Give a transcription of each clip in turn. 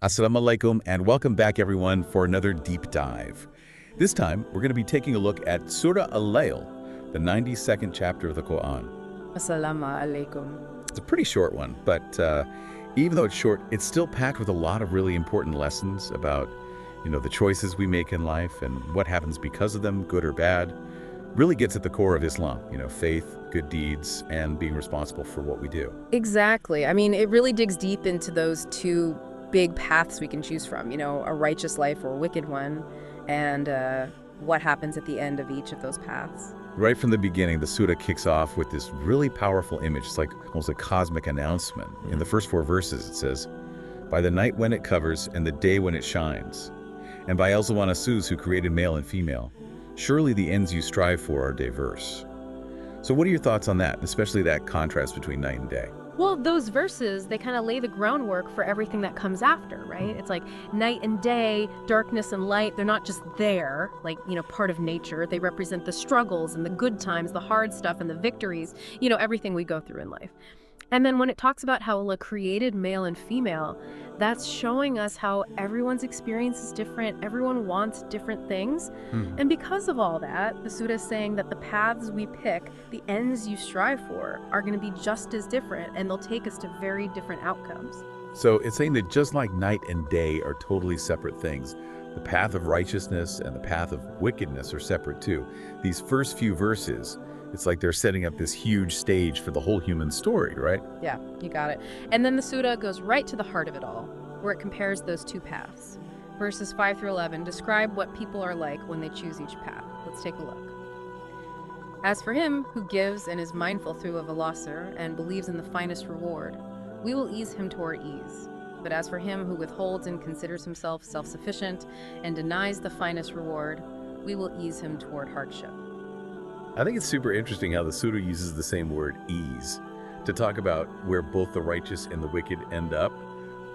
Assalamu alaikum and welcome back everyone for another deep dive. This time we're going to be taking a look at Surah Al-Layl, the 92nd chapter of the Quran. Assalamu alaikum. It's a pretty short one, but even though it's short, it's still packed with a lot of really important lessons about, the choices we make in life and what happens because of them, good or bad. Really gets at the core of Islam, faith, good deeds, and being responsible for what we do. Exactly. I mean, it really digs deep into those two big paths we can choose from, a righteous life or a wicked one, and what happens at the end of each of those paths. Right from the beginning, the surah kicks off with this really powerful image. It's like almost a cosmic announcement. In the first 4 verses, it says, "By the night when it covers and the day when it shines, and by Al-Layl who created male and female, surely the ends you strive for are diverse." So what are your thoughts on that, especially that contrast between night and day? Well, those verses, they kind of lay the groundwork for everything that comes after, right? It's like night and day, darkness and light, they're not just there, like, part of nature. They represent the struggles and the good times, the hard stuff and the victories, everything we go through in life. And then when it talks about how Allah created male and female, that's showing us how everyone's experience is different. Everyone wants different things. And because of all that, the Surah is saying that the paths we pick, the ends you strive for, are going to be just as different, and they'll take us to very different outcomes. So it's saying that just like night and day are totally separate things, the path of righteousness and the path of wickedness are separate too. These first few verses, it's like they're setting up this huge stage for the whole human story, right? Yeah, you got it. And then the Surah goes right to the heart of it all, where it compares those two paths. Verses 5 through 11 describe what people are like when they choose each path. Let's take a look. "As for him who gives and is mindful through of Allah and believes in the finest reward, we will ease him toward ease. But as for him who withholds and considers himself self-sufficient and denies the finest reward, we will ease him toward hardship." I think it's super interesting how the surah uses the same word, ease, to talk about where both the righteous and the wicked end up,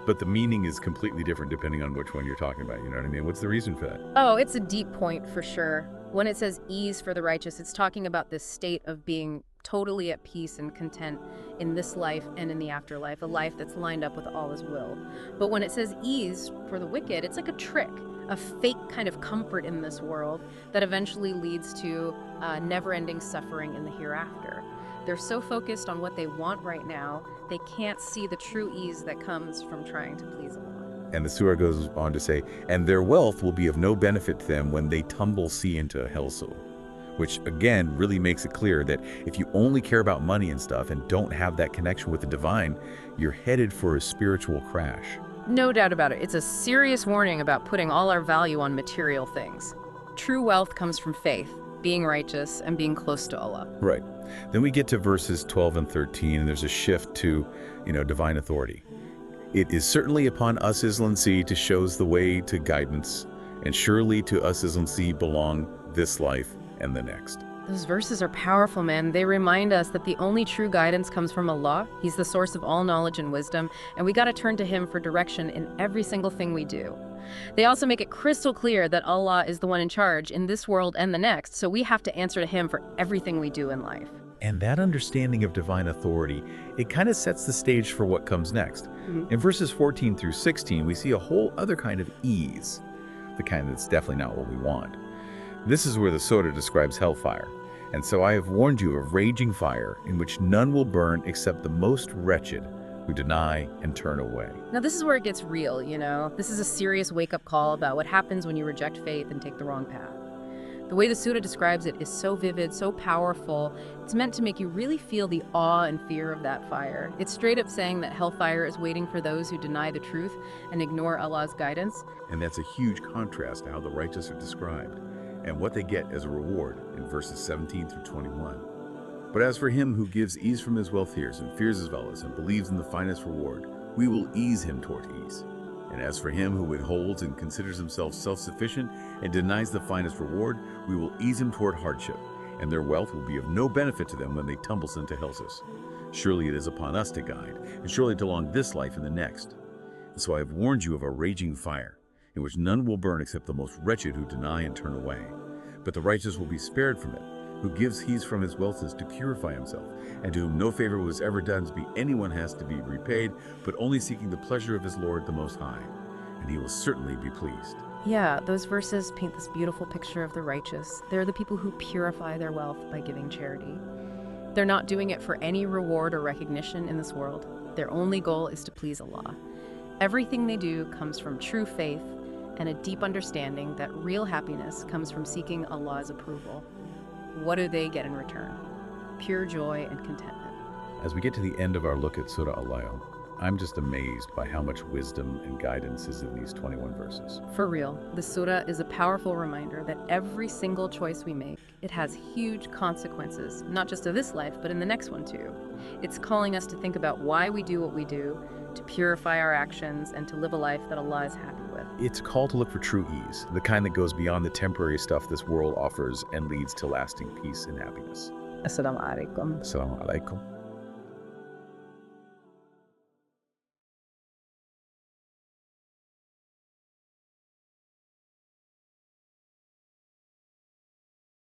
but the meaning is completely different depending on which one you're talking about, you know what I mean? What's the reason for that? Oh, it's a deep point for sure. When it says ease for the righteous, it's talking about this state of being totally at peace and content in this life and in the afterlife, a life that's lined up with Allah's will. But when it says ease for the wicked, it's like a trick, a fake kind of comfort in this world that eventually leads to never-ending suffering in the hereafter. They're so focused on what they want right now, they can't see the true ease that comes from trying to please Allah. And the surah goes on to say, "And their wealth will be of no benefit to them when they tumble sea into hellsole," which again really makes it clear that if you only care about money and stuff and don't have that connection with the divine, you're headed for a spiritual crash. No doubt about it. It's a serious warning about putting all our value on material things. True wealth comes from faith, being righteous, and being close to Allah. Right. Then we get to verses 12 and 13, and there's a shift to, divine authority. "It is certainly upon us Islam to shows the way to guidance, and surely to us Islam belong this life and the next." Those verses are powerful, man. They remind us that the only true guidance comes from Allah. He's the source of all knowledge and wisdom, and we got to turn to Him for direction in every single thing we do. They also make it crystal clear that Allah is the one in charge in this world and the next, so we have to answer to Him for everything we do in life. And that understanding of divine authority, it kind of sets the stage for what comes next. In verses 14 through 16, we see a whole other kind of ease, the kind that's definitely not what we want. This is where the surah describes hellfire. "And so I have warned you of raging fire, in which none will burn except the most wretched who deny and turn away." Now this is where it gets real, This is a serious wake-up call about what happens when you reject faith and take the wrong path. The way the surah describes it is so vivid, so powerful. It's meant to make you really feel the awe and fear of that fire. It's straight up saying that hellfire is waiting for those who deny the truth and ignore Allah's guidance. And that's a huge contrast to how the righteous are described and what they get as a reward in verses 17 through 21. "But as for him who gives ease from his wealth here and fears his fellows and believes in the finest reward, we will ease him toward ease. And as for him who withholds and considers himself self-sufficient and denies the finest reward, we will ease him toward hardship, and their wealth will be of no benefit to them when they tumble into hellsole. Surely it is upon us to guide, and surely to prolong this life and the next. And so I have warned you of a raging fire, in which none will burn except the most wretched who deny and turn away. But the righteous will be spared from it, who gives ease from his wealth to purify himself, and to whom no favor was ever done to be anyone has to be repaid, but only seeking the pleasure of his Lord the Most High. and he will certainly be pleased. Yeah, those verses paint this beautiful picture of the righteous. They're the people who purify their wealth by giving charity. They're not doing it for any reward or recognition in this world. Their only goal is to please Allah. Everything they do comes from true faith and a deep understanding that real happiness comes from seeking Allah's approval. What do they get in return? Pure joy and contentment. As we get to the end of our look at Surah Al-Layl, I'm just amazed by how much wisdom and guidance is in these 21 verses. For real, the surah is a powerful reminder that every single choice we make, it has huge consequences, not just of this life, but in the next one too. It's calling us to think about why we do what we do, to purify our actions, and to live a life that Allah is happy with. It's a call to look for true ease, the kind that goes beyond the temporary stuff this world offers and leads to lasting peace and happiness. Assalamu alaikum. Assalamu alaikum.